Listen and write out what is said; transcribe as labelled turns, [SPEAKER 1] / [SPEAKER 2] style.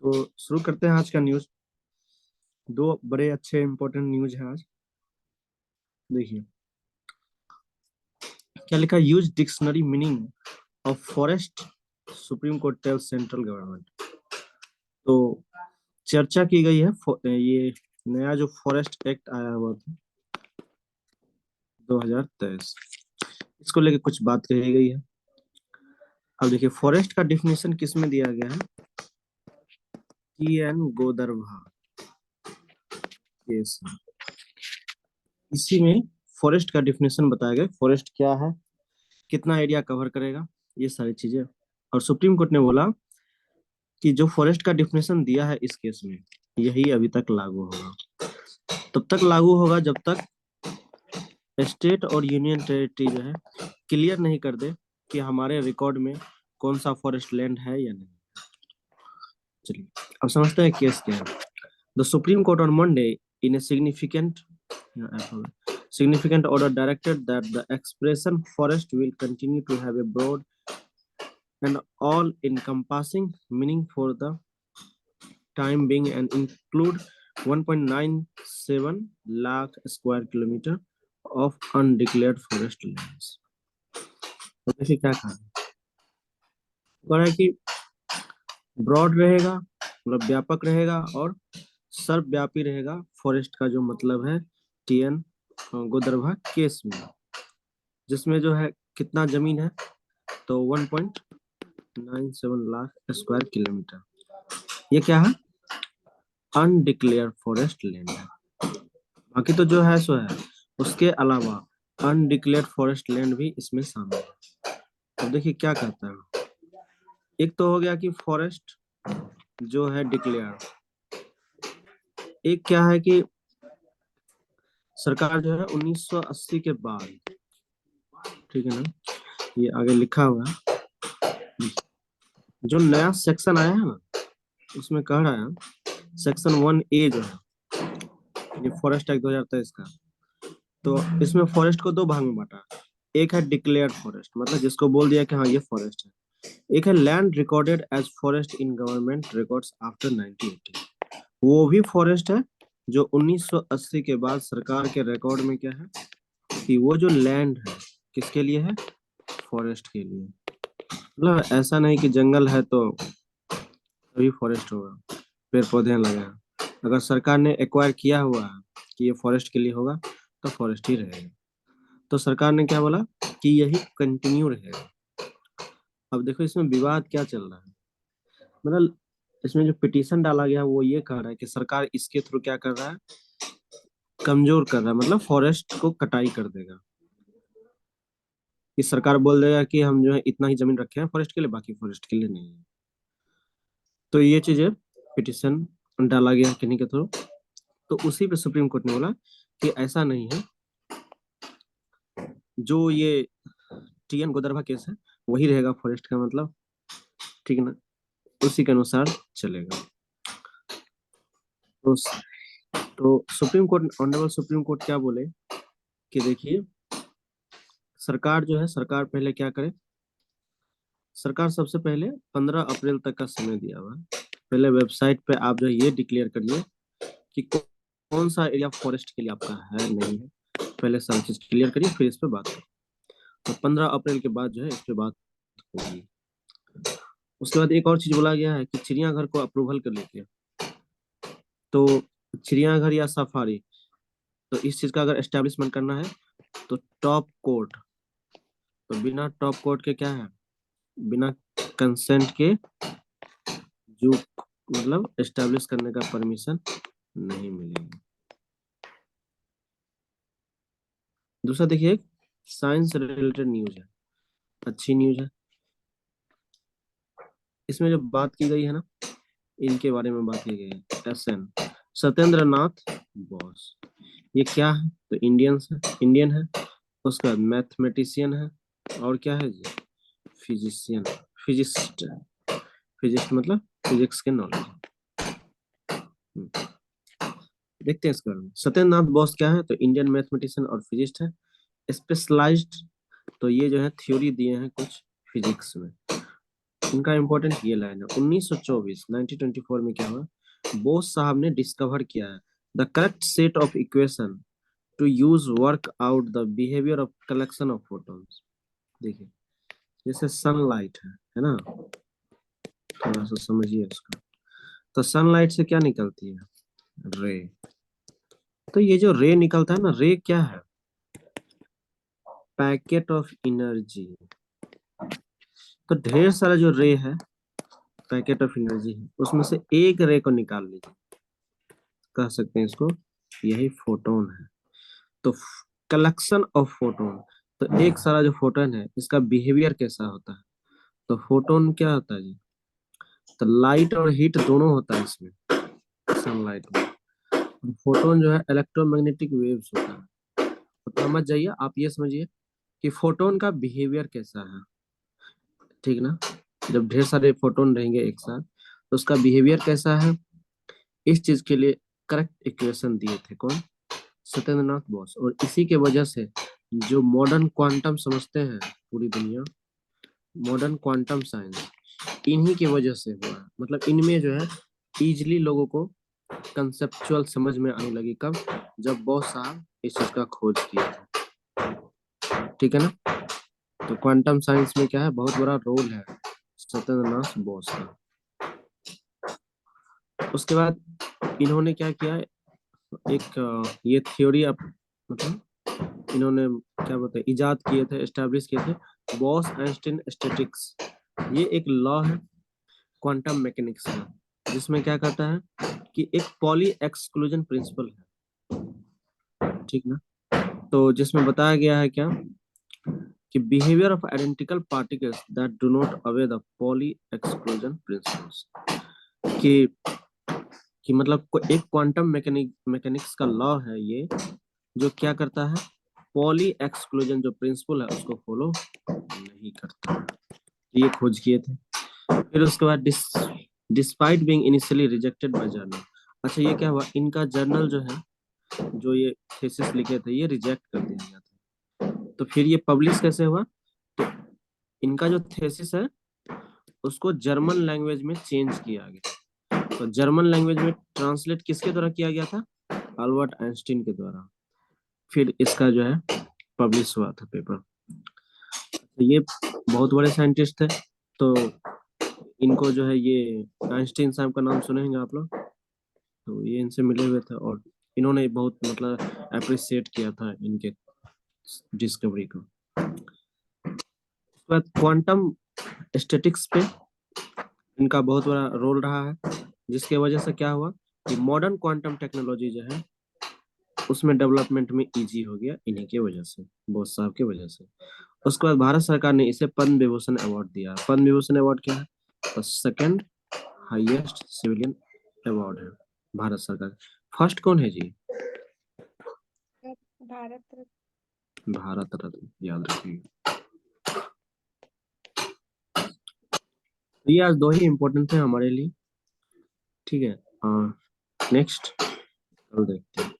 [SPEAKER 1] तो शुरू करते हैं आज का न्यूज। दो बड़े अच्छे इंपॉर्टेंट न्यूज है आज। देखिए क्या लिखा, use dictionary meaning of forest, supreme court tells central government. तो चर्चा की गई है ये नया जो फॉरेस्ट एक्ट आया हुआ था 2023, इसको लेके कुछ बात कही गई है। अब देखिए फॉरेस्ट का डिफिनेशन किस में दिया गया है, TN गोदरभा केस में। इसी में फॉरेस्ट का डिफिनेशन बताया गया, फॉरेस्ट क्या है, कितना एरिया कवर करेगा, ये सारी चीजें। और सुप्रीम कोर्ट ने बोला कि जो फॉरेस्ट का डिफिनेशन दिया है इस केस में यही अभी तक लागू होगा। तब तक लागू होगा जब तक स्टेट और यूनियन टेरिटरी जो है क्लियर नहीं कर दे कि हमारे रिकॉर्ड में कौन सा फॉरेस्ट लैंड है या नहीं। चलिए अब समझते हैं केस क्या है। The supreme court on Monday in A significant order directed that the expression forest will continue to have a broad and all encompassing meaning for the time being and include 1.97 lakh square kilometer of undeclared forest lands। तो देखिए क्या कहा है कि broad रहेगा, मतलब व्यापक रहेगा, और सर्वव्यापी रहेगा। फॉरेस्ट का जो मतलब है TN गोदरभा केस में, जिसमें जो है कितना जमीन है तो 1.97 लाख स्क्वायर किलोमीटर। ये क्या है, अनडिक्लेयर फॉरेस्ट लैंड है। बाकी तो जो है सो है, उसके अलावा अनडिक्लेयर फॉरेस्ट लैंड भी इसमें शामिल है। अब देखिए क्या कहता है, एक तो हो गया कि फॉरेस्ट जो है डिक्लेयर, एक क्या है कि सरकार जो है 1980 के बाद, ठीक है ना, ये आगे लिखा हुआ है, जो नया सेक्शन आया है ना उसमें कह रहा है सेक्शन 1A जो है ये फॉरेस्ट एक्ट 2023 का, तो इसमें फॉरेस्ट को दो भाग में बांटा है। एक है डिक्लेयर्ड फॉरेस्ट, मतलब जिसको बोल दिया कि हाँ ये फॉरेस्ट है। एक है land recorded as forest in government records after 1980, वो भी फॉरेस्ट है जो 1980 के बाद सरकार के रिकॉर्ड में क्या है कि वो जो लैंड है किसके लिए है, फॉरेस्ट के लिए। मतलब ऐसा नहीं कि जंगल है तो तभी फॉरेस्ट होगा, पेड़ पौधे लगे हैं। अगर सरकार ने एक्वायर किया हुआ है कि ये फॉरेस्ट के लिए होगा तो फॉरेस्ट ही रहेगा। तो सरकार ने क्या बोला कि यही कंटिन्यू रहेगा। अब देखो इसमें विवाद क्या चल रहा है, मतलब इसमें जो पिटीशन डाला गया है वो ये कह रहा है कि सरकार इसके थ्रू क्या कर रहा है, कमजोर कर रहा है, मतलब फॉरेस्ट को कटाई कर देगा। कि सरकार बोल देगा कि हम जो है इतना ही जमीन रखे हैं फॉरेस्ट के लिए, बाकी फॉरेस्ट के लिए नहीं है। तो ये चीजें पिटीशन डाला गया किन्हीं के थ्रू, तो उसी पे सुप्रीम कोर्ट ने बोला कि ऐसा नहीं है, जो ये TN गोदरभा केस है वही रहेगा फॉरेस्ट का मतलब, ठीक है ना, उसी के अनुसार चलेगा। तो, तो supreme court, honourable supreme court क्या बोले कि देखिए सरकार जो है, सरकार पहले क्या करे, सरकार सबसे पहले 15 अप्रैल तक का समय दिया हुआ है। पहले वेबसाइट पे आप जो है ये डिक्लेयर करिए कि कौन सा एरिया फॉरेस्ट के लिए आपका है नहीं है, पहले सारी चीज क्लियर करिए फिर इस पे बात करिए। तो 15 अप्रैल के बाद जो है इस पे बात होगी। उसके बाद एक और चीज बोला गया है कि चिड़ियाघर को अप्रूवल कर लीजिए। तो चिड़ियाघर या सफारी, तो इस चीज का अगर एस्टेब्लिशमेंट करना है तो टॉप कोर्ट, तो बिना टॉप कोर्ट के क्या है, बिना कंसेंट के जो मतलब एस्टेब्लिश करने का परमिशन नहीं मिलेगी। दूसरा देखिए साइंस से रिलेटेड न्यूज है, अच्छी न्यूज है। इसमें जो बात की गई है ना, इनके बारे में बात की गई है। SN सत्येंद्र नाथ बोस, ये क्या है तो इंडियन है। उसका मैथमेटिशियन है, और क्या है जी, फिजिशियन, फिजिस्ट, फिजिस्ट मतलब फिजिक्स के नॉलेज। देखते हैं इसका सत्येंद्र नाथ बोस क्या है, तो इंडियन मैथमेटिशियन और फिजिस्ट है, स्पेशलाइज्ड। तो ये जो है थ्योरी दिए हैं कुछ फिजिक्स में, इनका इंपॉर्टेंट ये लाइन है 1924 में क्या हुआ, बोस साहब ने डिस्कवर किया है the correct set of equation two use work out the behaviour of collection of photons. देखिए जैसे सनलाइट है ना, थोड़ा सा समझिए इसको। तो सनलाइट से क्या निकलती है, रे। तो ये जो रे निकलता है ना, रे क्या है, पैकेट ऑफ एनर्जी। तो ढेर सारा जो रे है, पैकेट ऑफ एनर्जी है, उसमें से एक रे को निकाल लीजिए, कह सकते हैं इसको, यही फोटोन है। तो कलेक्शन ऑफ फोटोन, तो एक सारा जो फोटोन है इसका बिहेवियर कैसा होता है। तो फोटोन क्या होता है जी, तो लाइट और हीट दोनों होता है इसमें, सनलाइट में। फोटोन जो है इलेक्ट्रोमैग्नेटिक वेव्स होता है। तो समझ जाइए, आप ये समझिए कि फोटोन का बिहेवियर कैसा है, ठीक ना। जब ढेर सारे फोटोन रहेंगे एक साथ तो उसका बिहेवियर कैसा है, इस चीज के लिए करेक्ट इक्वेशन दिए थे कौन, सत्येंद्रनाथ बोस। और इसी के वजह से जो मॉडर्न क्वांटम समझते हैं पूरी दुनिया, मॉडर्न क्वांटम साइंस, इन्हीं की वजह से हुआ है। मतलब इनमें जो है इजिली लोगों को कंसेप्चुअल समझ में आने लगी, कब, जब बोस साहब इस चीज का खोज किया था, ठीक है ना। तो क्वांटम साइंस में क्या है, बहुत बड़ा रोल है सत्येंद्रनाथ बोस का। उसके बाद इन्होंने क्या किया, एक ये थ्योरी अप, मतलब इन्होंने क्या बोलते हैं, इजाद किए थे, एस्टेब्लिश किए थे, बॉस आइंस्टीन स्टैटिक्स। ये एक लॉ है क्वांटम मैकेनिक्स का, जिसमें क्या कहता है कि एक पॉली एक्सक्लूजन प्रिंसिपल है, ठीक ना। तो जिसमें बताया गया है क्या, कि behaviour of identical particles that do not away the poly exclusion principles, कि मतलब एक क्वांटम मैकेनिक्स का लॉ है ये, जो क्या करता है, पॉली एक्सक्लूजन जो प्रिंसिपल है उसको फॉलो नहीं करता। ये खोज किए थे। फिर उसके बाद despite being initially rejected by journal. अच्छा ये क्या हुआ, इनका जर्नल जो है, जो ये थीसिस लिखे थे, ये रिजेक्ट कर दिया गया था। तो फिर ये पब्लिश कैसे हुआ, तो इनका जो थीसिस है उसको जर्मन लैंग्वेज में चेंज किया गया। तो जर्मन लैंग्वेज में ट्रांसलेट किसके द्वारा किया गया था, अल्बर्ट आइंस्टीन के द्वारा। फिर इसका जो है पब्लिश हुआ था पेपर। तो ये बहुत बड़े साइंटिस्ट थे। तो इनको जो है ये आइंस्टीन साहब का नाम सुने होंगे आप लोग, तो ये इनसे मिले हुए थे और इन्होंने बहुत मतलब अप्रिशिएट किया था इनके डिस्कवरी को। उसके बाद क्वांटम स्टैटिक्स पे इनका बहुत बड़ा रोल रहा है, जिसके वजह से क्या हुआ कि मॉडर्न क्वांटम टेक्नोलॉजी जो है उसमें डेवलपमेंट में इजी हो गया, इन्हीं की वजह से, बोस साहब की वजह से। उसके बाद भारत सरकार ने इसे पद्म विभूषण अवार्ड दिया। पद्म विभूषण अवार्ड क्या है, तो सेकंड हाईएस्ट सिविलियन अवार्ड है भारत सरकार। फर्स्ट कौन है जी,
[SPEAKER 2] भारत रत्न।
[SPEAKER 1] भारत रत्न, याद रखिए। तो ये आज दो ही इम्पोर्टेंट थे हमारे लिए, ठीक है। नेक्स्ट कल देखते हैं।